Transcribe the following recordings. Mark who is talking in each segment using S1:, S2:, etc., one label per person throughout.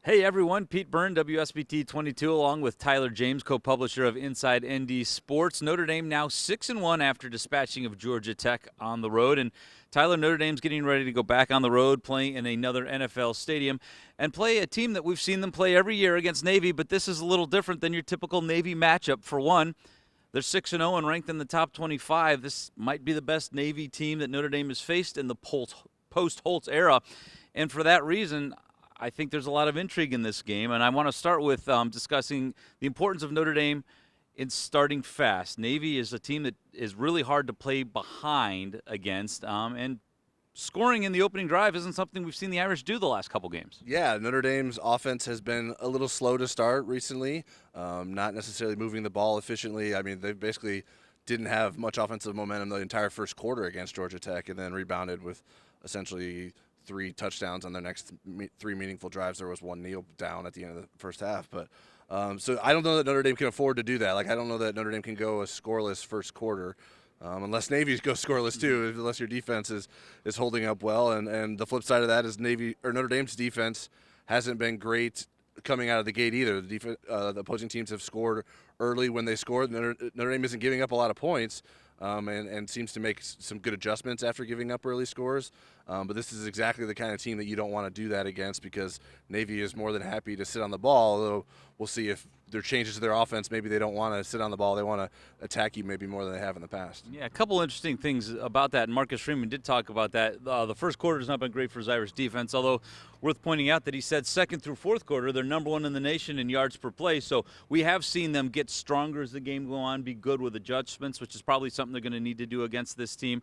S1: Hey everyone, Pete Byrne, WSBT 22, along with Tyler James, co-publisher of Inside ND Sports. Notre Dame now 6-1 after dispatching of Georgia Tech on the road. And Tyler, Notre Dame's getting ready to go back on the road, playing in another NFL stadium, and play a team that we've seen them play every year against Navy. But this is a little different than your typical Navy matchup. For one, they're 6-0 and ranked in the top 25. This might be the best Navy team that Notre Dame has faced in the post-Holtz era. And for that reason, I think there's a lot of intrigue in this game, and I want to start with discussing the importance of Notre Dame in starting fast. Navy is a team that is really hard to play behind against, and scoring in the opening drive isn't something we've seen the Irish do the last couple games.
S2: Yeah, Notre Dame's offense has been a little slow to start recently, not necessarily moving the ball efficiently. I mean, they basically didn't have much offensive momentum the entire first quarter against Georgia Tech, and then rebounded with essentially 3 touchdowns on their next 3 meaningful drives. There was one kneel down at the end of the first half. But so I don't know that Notre Dame can afford to do that. Like, I don't know that Notre Dame can go a scoreless first quarter. Unless Navy goes scoreless too, unless your defense is holding up well. And the flip side of that is Notre Dame's defense hasn't been great coming out of the gate either. The opposing teams have scored early when they scored. Notre Dame isn't giving up a lot of points, and seems to make some good adjustments after giving up early scores. But this is exactly the kind of team that you don't want to do that against, because Navy is more than happy to sit on the ball, although we'll see if there are changes to their offense. Maybe they don't want to sit on the ball. They want to attack you maybe more than they have in the past.
S1: Yeah, a couple interesting things about that, and Marcus Freeman did talk about that. The first quarter has not been great for his Irish defense, although worth pointing out that he said second through fourth quarter, they're number 1 in the nation in yards per play. So we have seen them get stronger as the game go on, be good with adjustments, which is probably something they're going to need to do against this team.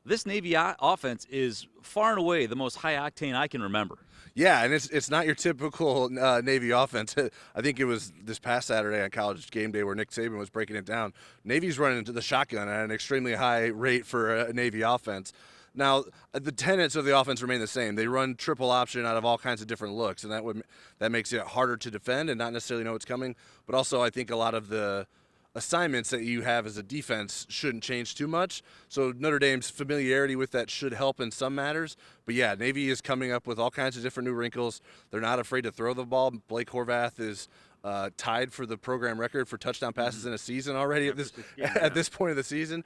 S1: This Navy offense is far and away the most high-octane I can remember.
S2: Yeah, and it's not your typical Navy offense. I think it was this past Saturday on College Game Day where Nick Saban was breaking it down. Navy's running into the shotgun at an extremely high rate for a Navy offense. Now, the tenets of the offense remain the same. They run triple option out of all kinds of different looks, and that makes it harder to defend and not necessarily know what's coming. But also, I think a lot of the assignments that you have as a defense shouldn't change too much. So Notre Dame's familiarity with that should help in some matters. But yeah, Navy is coming up with all kinds of different new wrinkles. They're not afraid to throw the ball. Blake Horvath is tied for the program record for touchdown passes in a season already at this point of the season.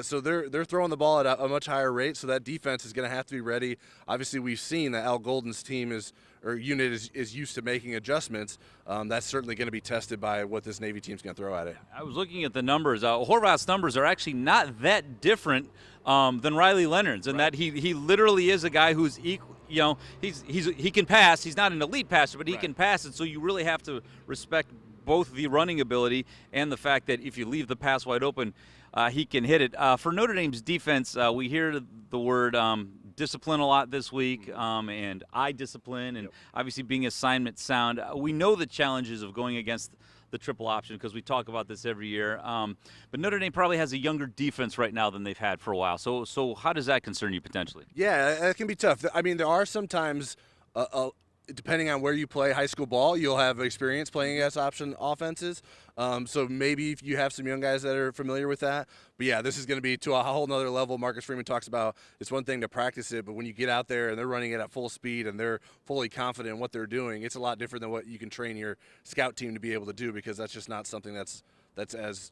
S2: So they're throwing the ball at a much higher rate. So that defense is going to have to be ready. Obviously, we've seen that Al Golden's unit is used to making adjustments. That's certainly going to be tested by what this Navy team's going to throw at it.
S1: I was looking at the numbers. Horvath's numbers are actually not that different than Riley Leonard's, in that he literally is a guy who's equal. You know, he can pass. He's not an elite passer, but he can pass it. So you really have to respect both the running ability and the fact that if you leave the pass wide open, he can hit it. For Notre Dame's defense, we hear the word discipline a lot this week, and eye discipline, and obviously being assignment sound. We know the challenges of going against the triple option because we talk about this every year. But Notre Dame probably has a younger defense right now than they've had for a while. So how does that concern you potentially?
S2: Yeah, that can be tough. I mean, there are sometimes depending on where you play high school ball, you'll have experience playing against option offenses. So maybe if you have some young guys that are familiar with that. But yeah, this is going to be to a whole nother level. Marcus Freeman talks about it's one thing to practice it, but when you get out there and they're running it at full speed and they're fully confident in what they're doing, it's a lot different than what you can train your scout team to be able to do, because that's just not something that's as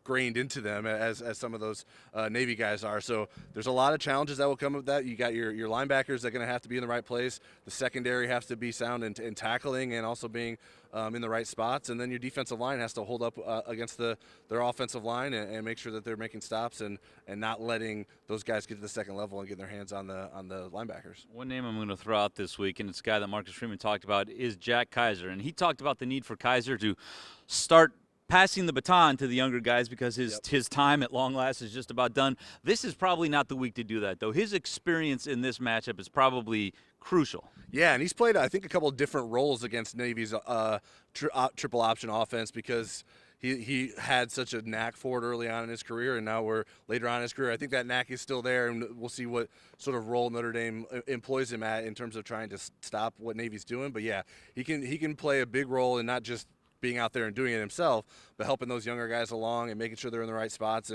S2: grained into them as some of those Navy guys are. So there's a lot of challenges that will come with that. You got your linebackers that are going to have to be in the right place. The secondary has to be sound in tackling and also being in the right spots. And then your defensive line has to hold up against their offensive line and make sure that they're making stops and not letting those guys get to the second level and get their hands on the linebackers.
S1: One name I'm going to throw out this week, and it's a guy that Marcus Freeman talked about, is Jack Kiser. And he talked about the need for Kaiser to start passing the baton to the younger guys because his time at long last is just about done. This is probably not the week to do that, though. His experience in this matchup is probably crucial.
S2: Yeah, and he's played, I think, a couple of different roles against Navy's triple option offense, because he had such a knack for it early on in his career, and now we're later on in his career. I think that knack is still there, and we'll see what sort of role Notre Dame employs him at in terms of trying to stop what Navy's doing. But yeah, he can play a big role in not just being out there and doing it himself, but helping those younger guys along and making sure they're in the right spots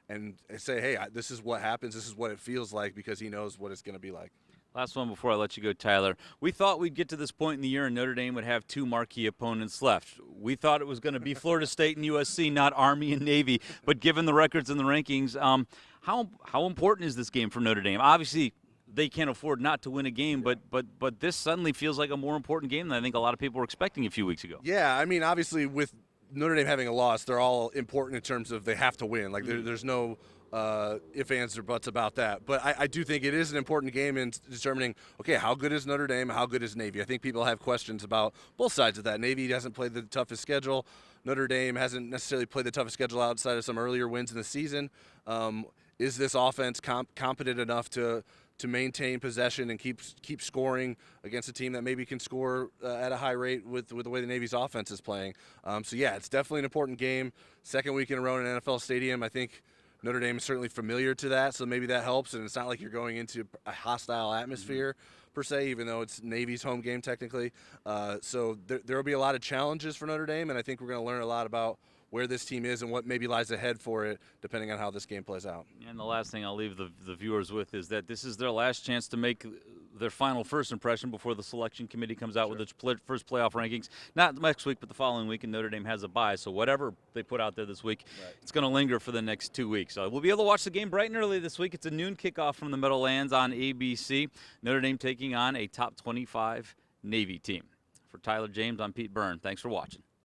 S2: and say, hey, this is what happens, this is what it feels like, because he knows what it's going to be like.
S1: Last one before I let you go, Tyler. We thought we'd get to this point in the year and Notre Dame would have two marquee opponents left. We thought it was going to be Florida State and USC, not Army and Navy. But given the records and the rankings, how important is this game for Notre Dame? Obviously, they can't afford not to win a game, but this suddenly feels like a more important game than I think a lot of people were expecting a few weeks ago.
S2: Yeah, I mean, obviously with Notre Dame having a loss, they're all important in terms of they have to win. Like there's no if, ands, or buts about that. But I do think it is an important game in determining, okay, how good is Notre Dame, how good is Navy? I think people have questions about both sides of that. Navy hasn't played the toughest schedule. Notre Dame hasn't necessarily played the toughest schedule outside of some earlier wins in the season. Is this offense competent enough to maintain possession and keep scoring against a team that maybe can score at a high rate with the way the Navy's offense is playing? So, yeah, it's definitely an important game. Second week in a row in an NFL stadium. I think Notre Dame is certainly familiar to that, so maybe that helps. And it's not like you're going into a hostile atmosphere per se, even though it's Navy's home game technically. So there will be a lot of challenges for Notre Dame, and I think we're going to learn a lot about where this team is and what maybe lies ahead for it, depending on how this game plays out.
S1: And the last thing I'll leave the viewers with is that this is their last chance to make their final first impression before the selection committee comes out with its first playoff rankings. Not next week, but the following week, and Notre Dame has a bye. So whatever they put out there this week, it's going to linger for the next 2 weeks. So we'll be able to watch the game bright and early this week. It's a noon kickoff from the Meadowlands on ABC. Notre Dame taking on a top 25 Navy team. For Tyler James, I'm Pete Byrne. Thanks for watching.